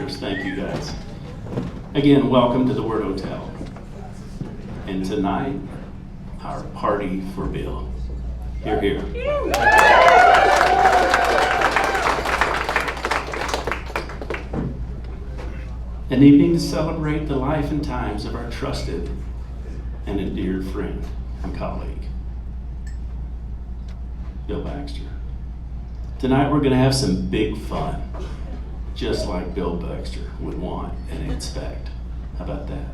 volunteers. Thank you guys. Again, welcome to the Word Hotel. And tonight, our party for Bill. Hear, hear. An evening to celebrate the life and times of our trusted and endeared friend and colleague, Bill Baxter. Tonight we're going to have some big fun, just like Bill Baxter would want and expect. How about that?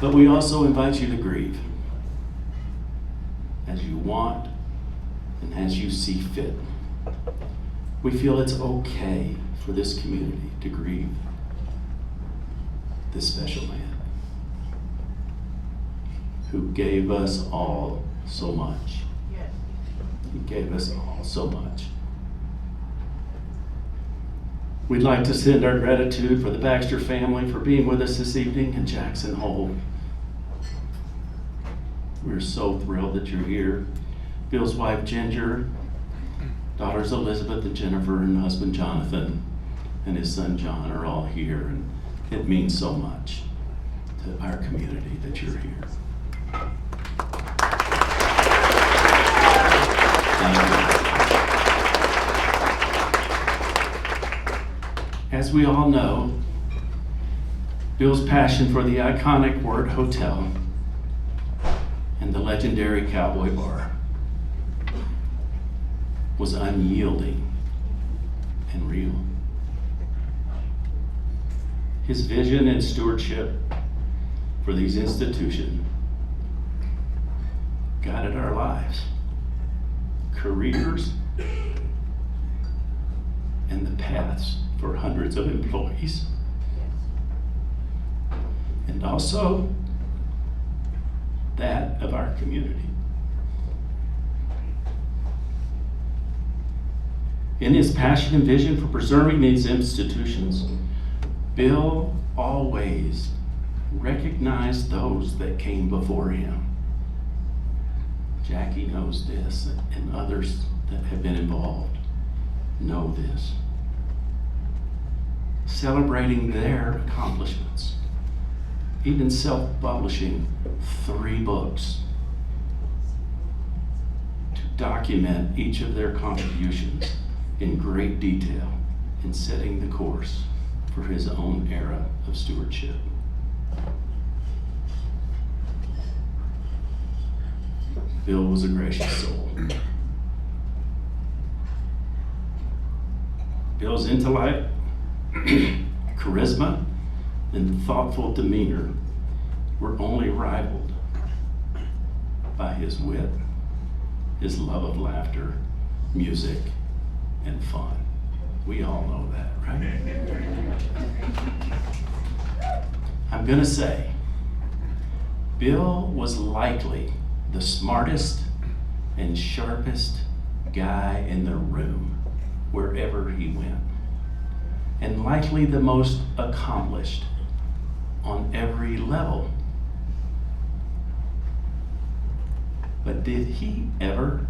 But we also invite you to grieve as you want and as you see fit. We feel it's okay for this community to grieve this special man who gave us all so much. He gave us all so much. We'd like to send our gratitude for the Baxter family for being with us this evening in Jackson Hole. We're so thrilled that you're here. Bill's wife Ginger, daughters Elizabeth and Jennifer, and husband Jonathan, and his son John are all here, and it means so much to our community that you're here. As we all know, Bill's passion for the iconic Word Hotel and the legendary Cowboy bar was unyielding and real. His vision and stewardship for these institutions guided our lives, careers, and the paths for hundreds of employees. And also that of our community. In his passion and vision for preserving these institutions, Bill always recognized those that came before him. Jackie knows this, and others that have been involved know this. Celebrating their accomplishments, even self-publishing 3 books to document each of their contributions in great detail in setting the course for his own era of stewardship. Bill was a gracious soul. Bill's intellect, charisma, and thoughtful demeanor were only rivaled by his wit, his love of laughter, music, and fun. We all know that, right? I'm gonna say, Bill was likely the smartest and sharpest guy in the room wherever he went, and likely the most accomplished on every level. But did he ever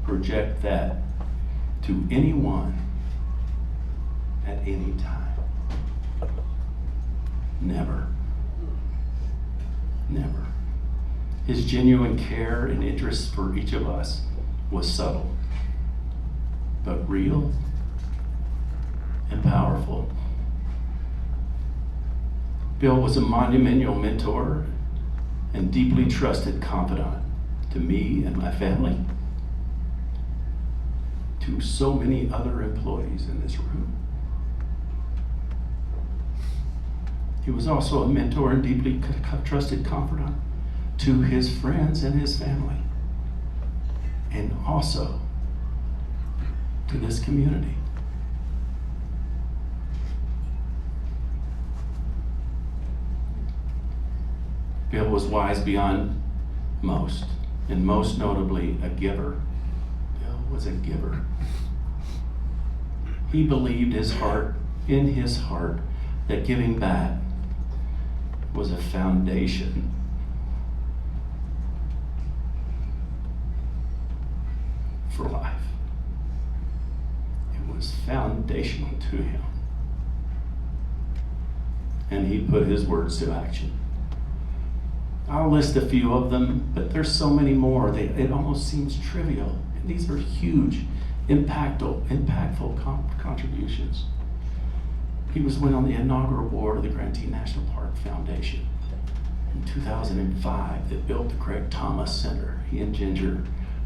project that to anyone at any time? Never. Never. His genuine care and interest for each of us was subtle, but real and powerful. Bill was a monumental mentor and deeply trusted confidant to me and my family, to so many other employees in this room. He was also a mentor and deeply trusted confidant to his friends and his family, and also to this community. Bill was wise beyond most, and most notably a giver. Bill was a giver. He believed in his heart that giving back was a foundation for life. It was foundational to him. And he put his words to action. I'll list a few of them, but there's so many more. It almost seems trivial. And these are huge, impactful contributions. He went on the inaugural board of the Grantee National Park Foundation in 2005 that built the Craig Thomas Center. He and Ginger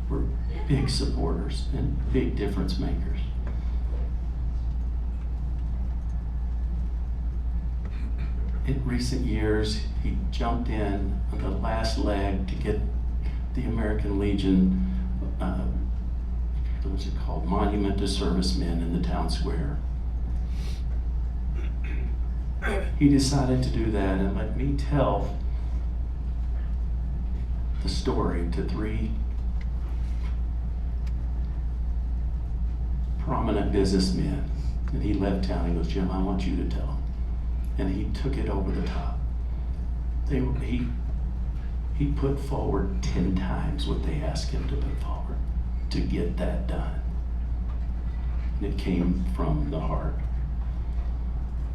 were big supporters and big difference makers. In recent years, he jumped in on the last leg to get the American Legion, what's it called, Monument to Servicemen in the town square. He decided to do that, and let me tell the story to 3 prominent businessmen. And he left town. He goes, Jim, I want you to tell them. And he took it over the top. He put forward 10 times what they asked him to put forward to get that done. And it came from the heart.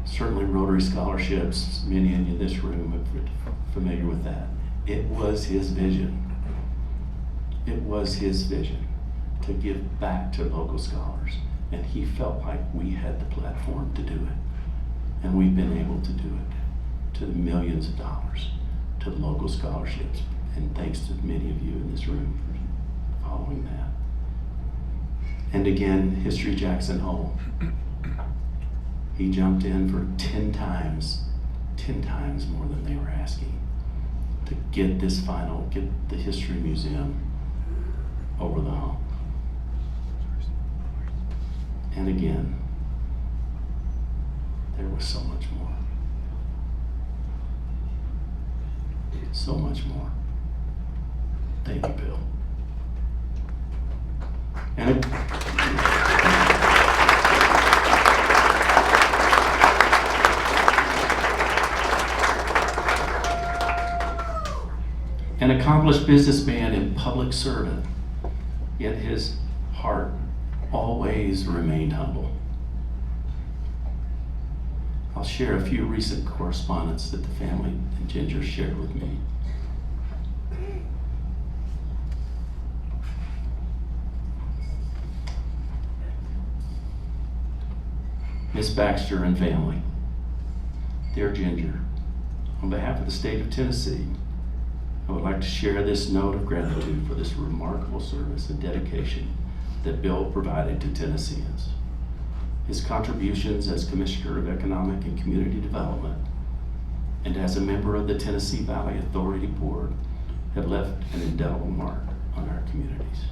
Certainly Rotary scholarships, many in this room are familiar with that. It was his vision. It was his vision to give back to local scholars. And he felt like we had the platform to do it. And we've been able to do it to the millions of dollars, to local scholarships. And thanks to many of you in this room for following that. And again, History Jackson Hole. He jumped in for 10 times more than they were asking to get the History Museum over the hump. And again, there was so much more. So much more. Thank you, Bill. An accomplished businessman and public servant, yet his heart always remained humble. I'll share a few recent correspondence that the family and Ginger shared with me. Miss Baxter and family, dear Ginger, on behalf of the state of Tennessee, I would like to share this note of gratitude for this remarkable service and dedication that Bill provided to Tennesseans. His contributions as Commissioner of Economic and Community Development and as a member of the Tennessee Valley Authority Board have left an indelible mark on our communities.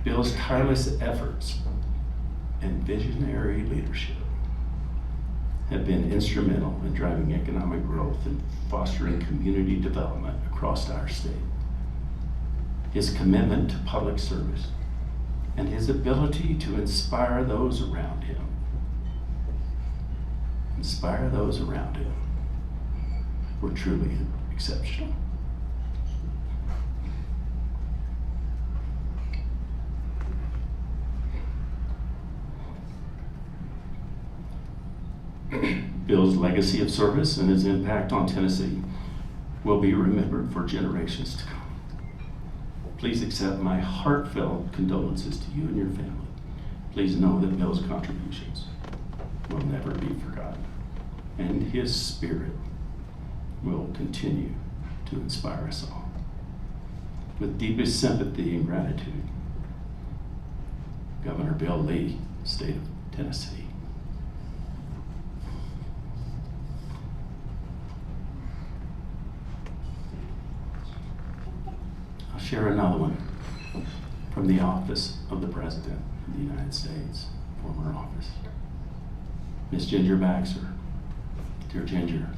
Bill's tireless efforts and visionary leadership have been instrumental in driving economic growth and fostering community development across our state. His commitment to public service and his ability to inspire those around him were truly exceptional. Bill's legacy of service and his impact on Tennessee will be remembered for generations to come. Please accept my heartfelt condolences to you and your family. Please know that Bill's contributions will never be forgotten, and his spirit will continue to inspire us all. With deepest sympathy and gratitude, Governor Bill Lee, State of Tennessee. Share another one from the office of the President of the United States, former office. Miss Ginger Baxter, dear Ginger,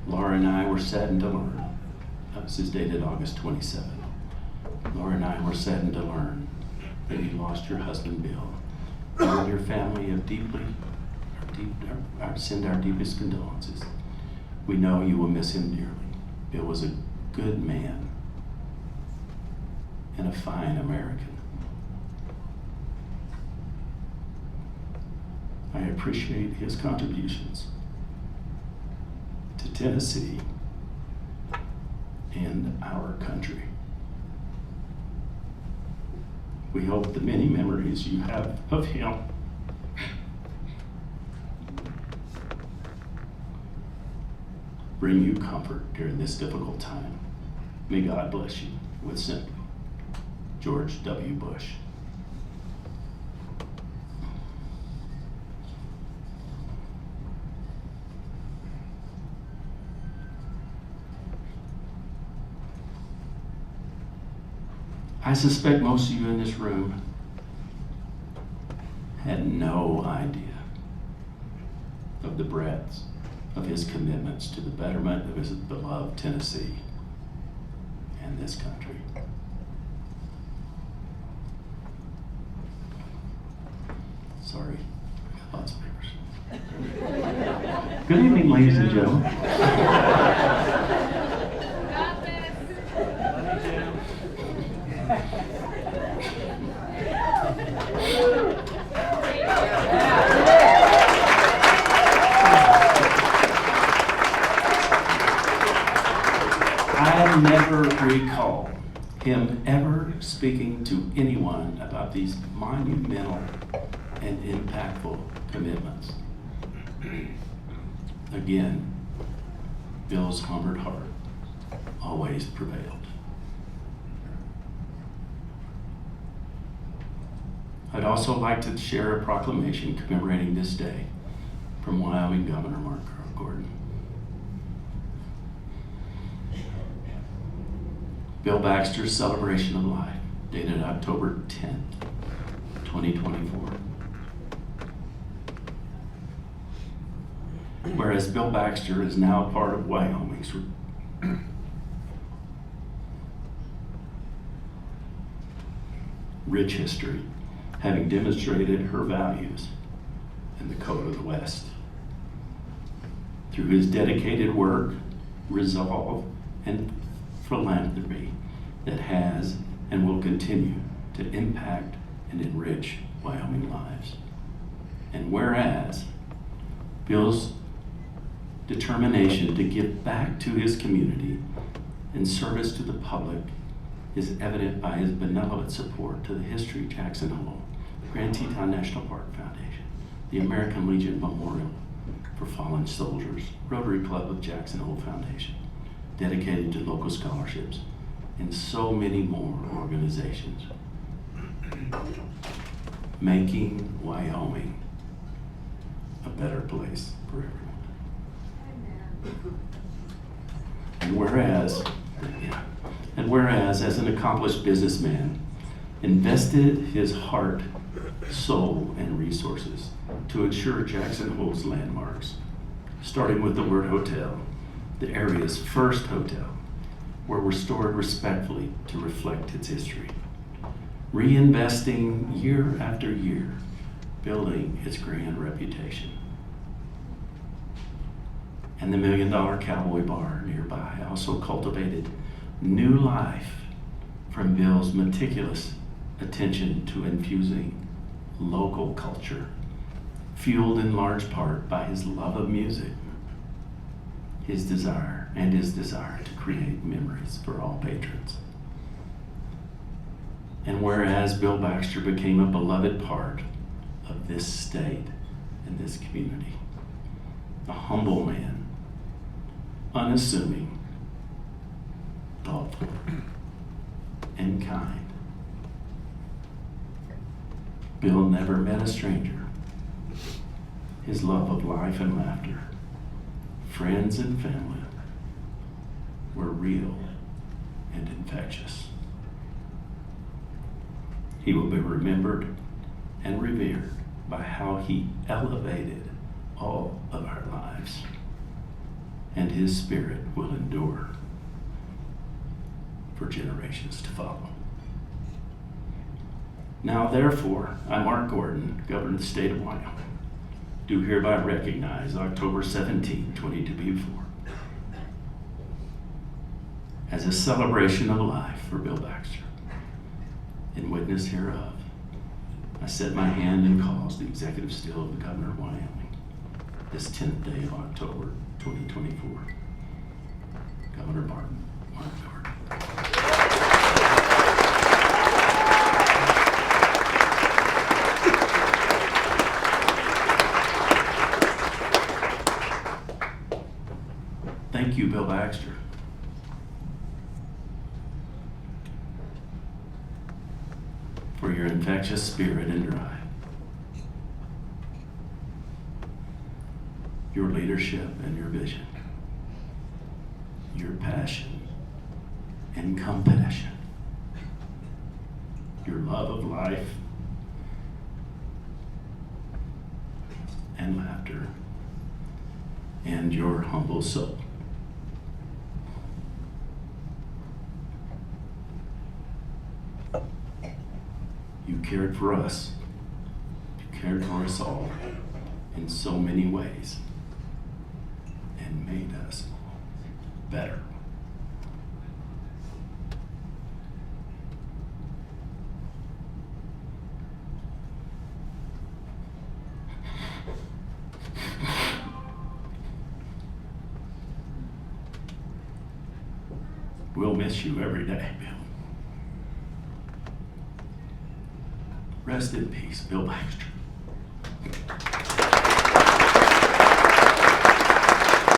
Laura and I were saddened to learn, this is dated August 27. Laura and I were saddened to learn that you lost your husband, Bill. You and your family have send our deepest condolences. We know you will miss him dearly. Bill was a good man and a fine American. I appreciate his contributions to Tennessee and our country. We hope the many memories you have of him bring you comfort during this difficult time. May God bless you. With sympathy, George W. Bush. I suspect most of you in this room had no idea of the breadth of his commitments to the betterment of his beloved Tennessee and this country. Sorry, I got lots of papers. Good evening, ladies and gentlemen. Got this. I never recall him ever speaking to anyone about these monumental and impactful commitments. Again, Bill's humbled heart always prevailed. I'd also like to share a proclamation commemorating this day from Wyoming Governor Mark Gordon. Bill Baxter's Celebration of Life, dated October 10th, 2024. Whereas Bill Baxter is now part of Wyoming's rich history, having demonstrated her values in the Code of the West. Through his dedicated work, resolve, and philanthropy that has and will continue to impact and enrich Wyoming lives. And whereas Bill's determination to give back to his community in service to the public is evident by his benevolent support to the History Jackson Hole, Grand Teton National Park Foundation, the American Legion Memorial for Fallen Soldiers, Rotary Club of Jackson Hole Foundation, dedicated to local scholarships, and so many more organizations, making Wyoming a better place for everyone. And whereas, as an accomplished businessman, invested his heart, soul, and resources to ensure Jackson Hole's landmarks, starting with the word hotel, the area's first hotel, were restored respectfully to reflect its history, reinvesting year after year, building its grand reputation. And the $1 Million Cowboy bar nearby also cultivated new life from Bill's meticulous attention to infusing local culture, fueled in large part by his love of music, his desire to create memories for all patrons. And whereas Bill Baxter became a beloved part of this state and this community, a humble man, unassuming, thoughtful, and kind, Bill never met a stranger. His love of life and laughter, friends and family, were real and infectious. He will be remembered and revered by how he elevated all of our lives, and his spirit will endure for generations to follow. Now, therefore, I, Mark Gordon, Governor of the State of Wyoming, do hereby recognize October 17, 2024 as a celebration of life for Bill Baxter. In witness hereof, I set my hand and caused the executive seal of the Governor of Wyoming this 10th day of October, 2024. Governor Martin, Mark Gard. Thank you, Bill Baxter. For your infectious spirit and drive, your leadership and your vision, your passion and compassion, your love of life and laughter, and your humble soul. You cared for us. You cared for us all in so many ways and made us better. We'll miss you every day, Bill. Rest in peace, Bill Baxter.